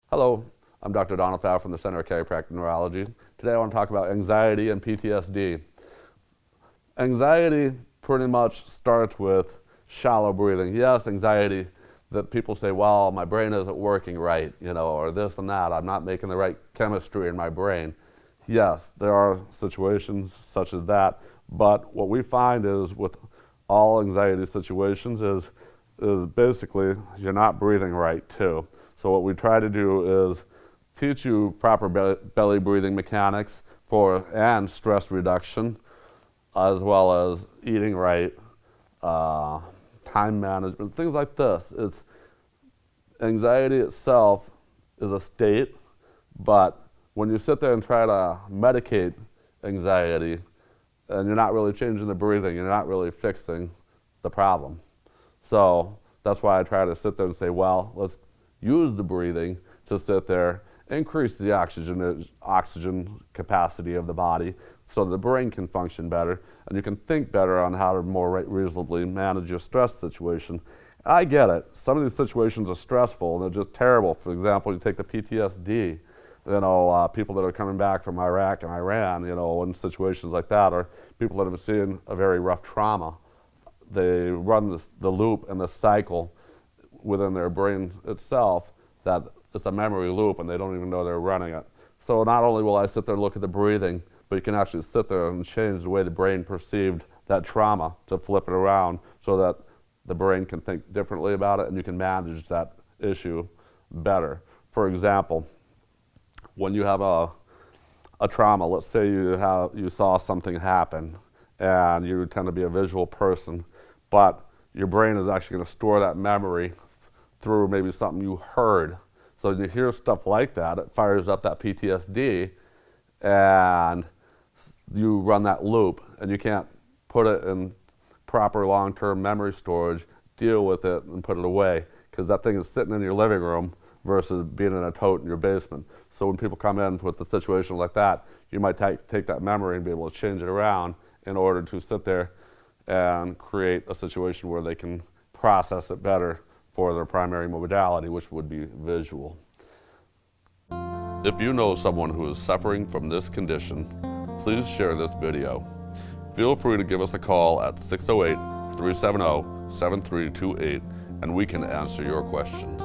Hello, I'm Dr. Donald Pfau from the Center of Chiropractic Neurology. Today I want to talk about anxiety and PTSD. Anxiety pretty much starts with shallow breathing. Yes, anxiety that people say, well, my brain isn't working right, or this and that. I'm not making the right chemistry in my brain. Yes, there are situations such as that, but what we find is with all anxiety situations is basically you're not breathing right too. So what we try to do is teach you proper belly breathing mechanics and stress reduction, as well as eating right, time management, things like this. Anxiety itself is a state, but when you sit there and try to medicate anxiety, and you're not really changing the breathing, you're not really fixing the problem. So that's why I try to sit there and say, well, let's use the breathing to sit there, increase the oxygen capacity of the body so the brain can function better and you can think better on how to more reasonably manage your stress situation. I get it. Some of these situations are stressful and they're just terrible. For example, you take the PTSD, people that are coming back from Iraq and Iran, in situations like that, or people that have seen a very rough trauma. They run the loop and the cycle within their brain itself that it's a memory loop and they don't even know they're running it. So not only will I sit there and look at the breathing, but you can actually sit there and change the way the brain perceived that trauma to flip it around so that the brain can think differently about it and you can manage that issue better. For example, when you have a trauma, let's say you saw something happen and you tend to be a visual person, but your brain is actually going to store that memory through maybe something you heard. So when you hear stuff like that, it fires up that PTSD and you run that loop and you can't put it in proper long-term memory storage, deal with it and put it away because that thing is sitting in your living room versus being in a tote in your basement. So when people come in with a situation like that, you might take that memory and be able to change it around in order to sit there and create a situation where they can process it better for their primary modality, which would be visual. If you know someone who is suffering from this condition, please share this video. Feel free to give us a call at 608-370-7328 and we can answer your questions.